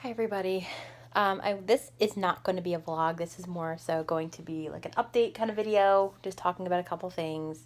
Hi everybody. This is not going to be a vlog. This is more so going to be like an update kind of video, just talking about a couple things.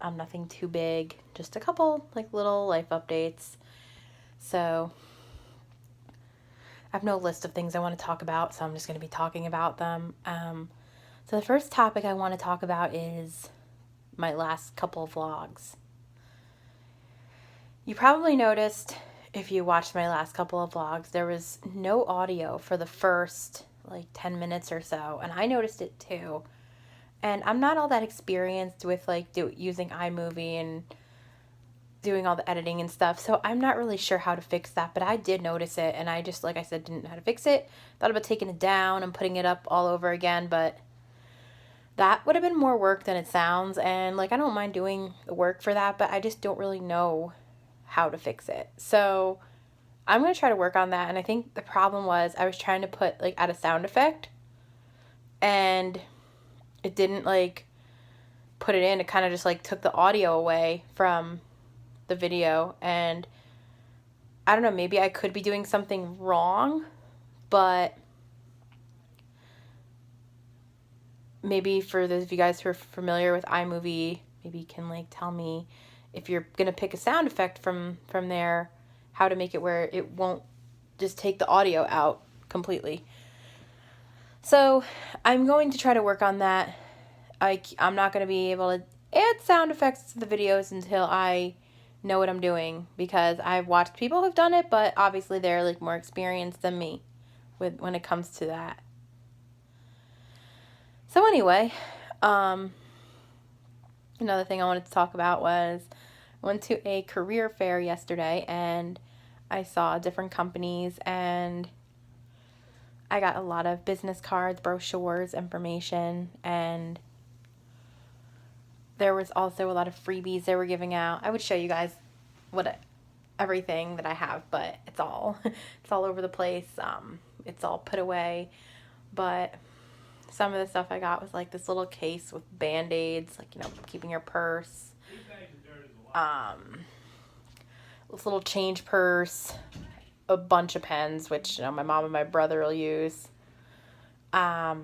Nothing too big, just a couple like little life updates. So I have no list of things I want to talk about, so I'm just going to be talking about them. So the first topic I want to talk about is my last couple of vlogs. You probably noticed, if you watched my last couple of vlogs, there was no audio for the first like 10 minutes or so, and I noticed it too. And I'm not all that experienced with like using iMovie and doing all the editing and stuff, so I'm not really sure how to fix that, but I did notice it, and I just, like I said, didn't know how to fix it. Thought about taking it down and putting it up all over again, but that would have been more work than it sounds, and like I don't mind doing the work for that, but I just don't really know how to fix it. So I'm going to try to work on that. And I think the problem was I was trying to add a sound effect, and it didn't like put it in. It kind of just like took the audio away from the video. And I don't know, maybe I could be doing something wrong, but maybe for those of you guys who are familiar with iMovie, maybe you can like tell me if you're going to pick a sound effect from there, how to make it where it won't just take the audio out completely. So I'm going to try to work on that. I'm not going to be able to add sound effects to the videos until I know what I'm doing, because I've watched people who've done it, but obviously they're like more experienced than me when it comes to that. So anyway, another thing I wanted to talk about was I went to a career fair yesterday, and I saw different companies, and I got a lot of business cards, brochures, information, and there was also a lot of freebies they were giving out. I would show you guys everything that I have, but it's all over the place. It's all put away, but some of the stuff I got was like this little case with Band-Aids, like, keeping your purse. This little change purse, a bunch of pens, which my mom and my brother will use. A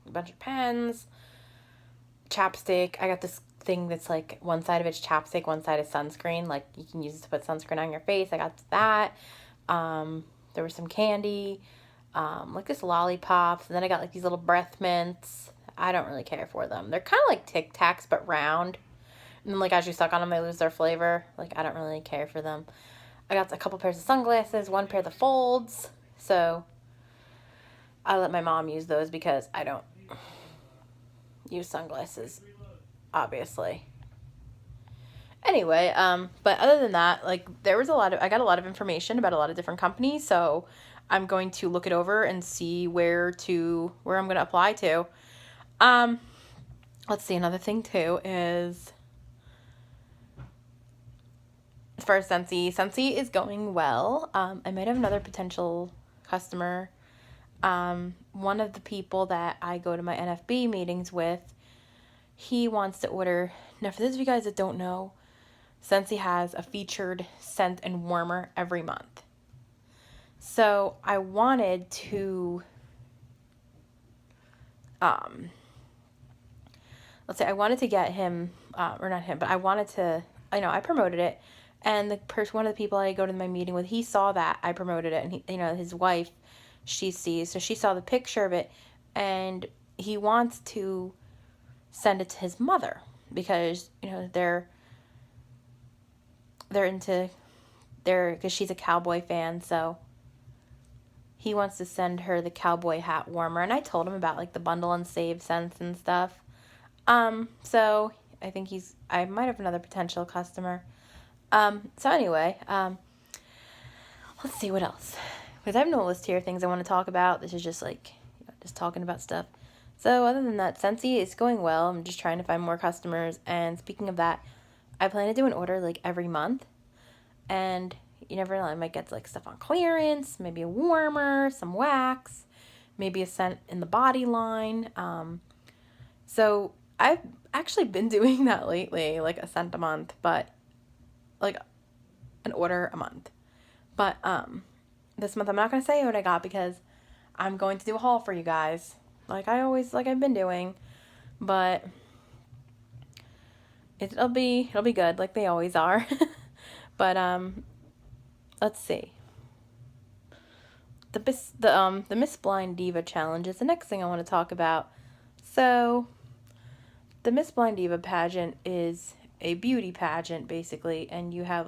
bunch of pens, chapstick. I got this thing that's like one side of it's chapstick, one side is sunscreen. Like you can use it to put sunscreen on your face. I got that. There was some candy, like this lollipops, and then I got like these little breath mints. I don't really care for them. They're kind of like Tic Tacs but round. And then like as you suck on them, they lose their flavor. Like I don't really care for them. I got a couple pairs of sunglasses, one pair of the folds. So I let my mom use those because I don't use sunglasses, obviously. Anyway, but other than that, like I got a lot of information about a lot of different companies, so I'm going to look it over and see where I'm going to apply to. Let's see, another thing too is for Scentsy. Scentsy is going well. I might have another potential customer. One of the people that I go to my NFB meetings with, he wants to order. Now, for those of you guys that don't know, Scentsy has a featured scent and warmer every month. So I wanted to, I wanted to get him, or not him, but I wanted to, I promoted it. And one of the people I go to my meeting with, he saw that I promoted it, and he, his wife, she saw the picture of it, and he wants to send it to his mother because, because she's a cowboy fan, so he wants to send her the cowboy hat warmer. And I told him about like the bundle and save scents and stuff. So I think I might have another potential customer. So anyway, let's see what else, because I have no list here of things I want to talk about. This is just like, just talking about stuff. So other than that, Scentsy is going well. I'm just trying to find more customers. And speaking of that, I plan to do an order like every month. And you never know, I might get like stuff on clearance, maybe a warmer, some wax, maybe a scent in the body line. So I've actually been doing that lately, like a scent a month, but like an order a month. But this month I'm not going to say what I got because I'm going to do a haul for you guys. Like I've been doing. But it'll be good like they always are. But let's see. The Miss Blind Diva challenge is the next thing I want to talk about. So, the Miss Blind Diva pageant is a beauty pageant basically, and you have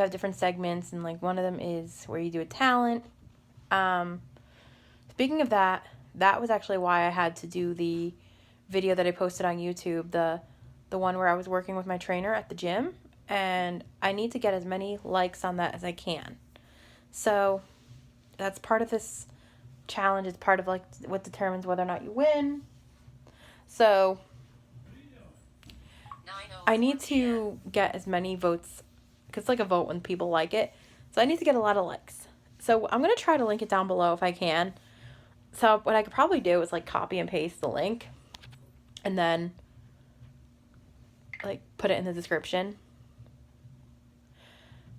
different segments, and like one of them is where you do a talent. Speaking of that, that was actually why I had to do the video that I posted on YouTube, the one where I was working with my trainer at the gym, and I need to get as many likes on that as I can. So, that's part of this challenge. It's part of like what determines whether or not you win. So I need to get as many votes, because it's like a vote when people like it. So I need to get a lot of likes. So I'm going to try to link it down below if I can. So what I could probably do is like copy and paste the link and then like put it in the description.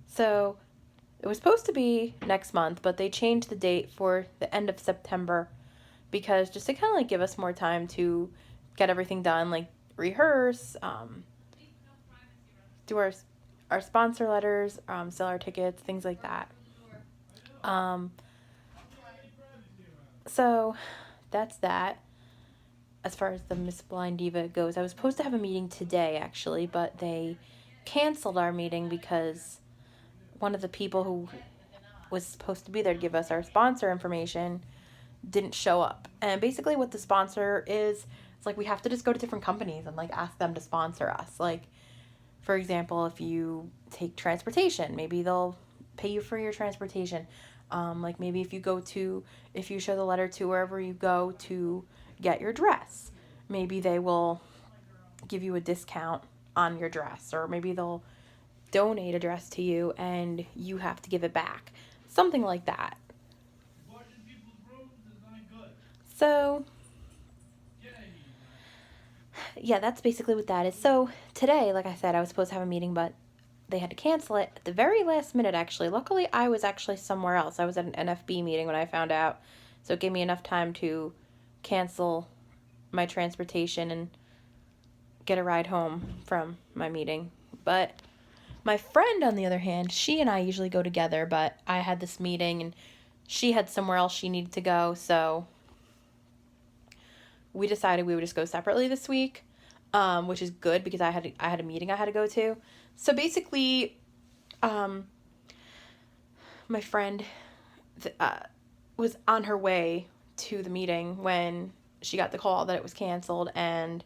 So it was supposed to be next month, but they changed the date for the end of September because just to kind of like give us more time to get everything done, like rehearse, do our sponsor letters, sell our tickets, things like that. So that's that. As far as the Miss Blind Diva goes, I was supposed to have a meeting today actually, but they canceled our meeting because one of the people who was supposed to be there to give us our sponsor information didn't show up. And basically what the sponsor is, it's like we have to just go to different companies and like ask them to sponsor us. Like, for example, if you take transportation, maybe they'll pay you for your transportation. Like maybe if you show the letter to wherever you go to get your dress, maybe they will give you a discount on your dress, or maybe they'll donate a dress to you and you have to give it back. Something like that. So, yeah, that's basically what that is. So, today, like I said, I was supposed to have a meeting, but they had to cancel it at the very last minute, actually. Luckily, I was actually somewhere else. I was at an NFB meeting when I found out. So, it gave me enough time to cancel my transportation and get a ride home from my meeting. But my friend, on the other hand, she and I usually go together, but I had this meeting and she had somewhere else she needed to go, so we decided we would just go separately this week, which is good because I had a meeting I had to go to. So basically, my friend was on her way to the meeting when she got the call that it was canceled, and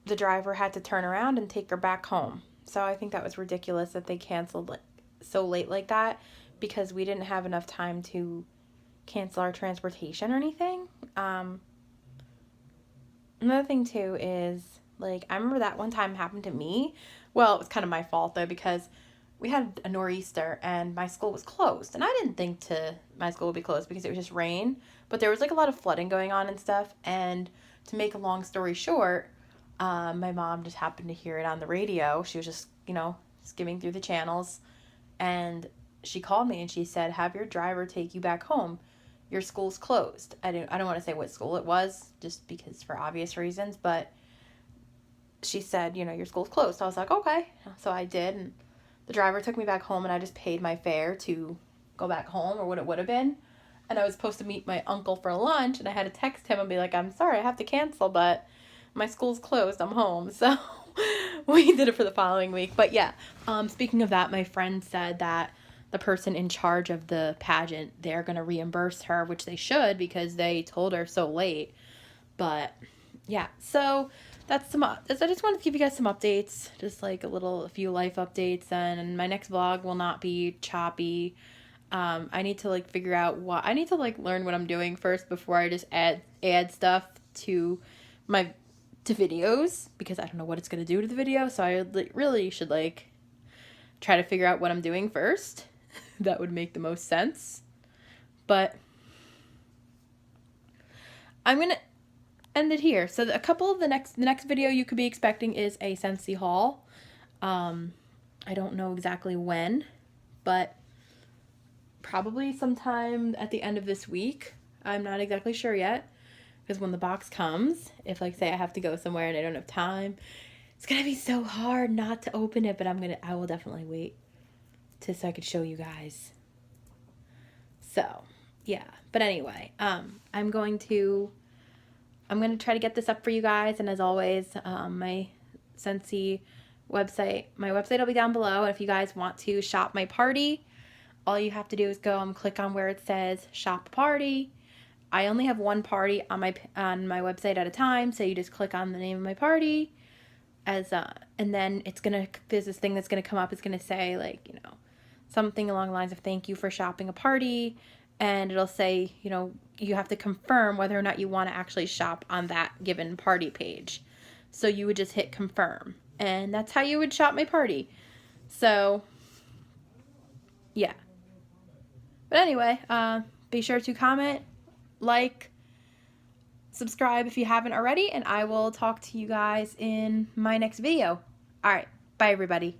the driver had to turn around and take her back home. So I think that was ridiculous that they canceled so late like that, because we didn't have enough time to cancel our transportation or anything. Another thing too is, like, I remember that one time happened to me. Well, it was kind of my fault though, because we had a nor'easter and my school was closed, and I didn't think my school would be closed because it was just rain, but there was like a lot of flooding going on and stuff. And to make a long story short, my mom just happened to hear it on the radio. She was just skimming through the channels, and she called me and she said, "Have your driver take you back home. Your school's closed." I don't want to say what school it was, just because for obvious reasons, but she said, your school's closed. So I was like, okay. So I did, and the driver took me back home, and I just paid my fare to go back home, or what it would have been. And I was supposed to meet my uncle for lunch, and I had to text him and be like, "I'm sorry, I have to cancel, but my school's closed. I'm home." So we did it for the following week. But yeah, speaking of that, my friend said that the person in charge of the pageant, they're going to reimburse her, which they should because they told her so late. But yeah, so that's I just wanted to give you guys some updates, just like a few life updates. And my next vlog will not be choppy. I need to figure out I need to learn what I'm doing first before I just add stuff to videos, because I don't know what it's going to do to the video. So I really should try to figure out what I'm doing first. That would make the most sense. But I'm going to end it here. So a couple of the next video you could be expecting is a Scentsy haul. I don't know exactly when, but probably sometime at the end of this week. I'm not exactly sure yet, because when the box comes, if like say I have to go somewhere and I don't have time, it's gonna be so hard not to open it, but I will definitely wait so I could show you guys. So yeah, but anyway, I'm going to try to get this up for you guys, and as always, my Scentsy website, my website will be down below. And if you guys want to shop my party, all you have to do is go and click on where it says shop party. I only have one party on my website at a time, so you just click on the name of my party and then there's this thing that's gonna come up. It's gonna say like, you know, something along the lines of thank you for shopping a party, and it'll say, you know, you have to confirm whether or not you want to actually shop on that given party page. So you would just hit confirm, and that's how you would shop my party. So yeah. But anyway, be sure to comment, like, subscribe if you haven't already, and I will talk to you guys in my next video. All right, bye everybody.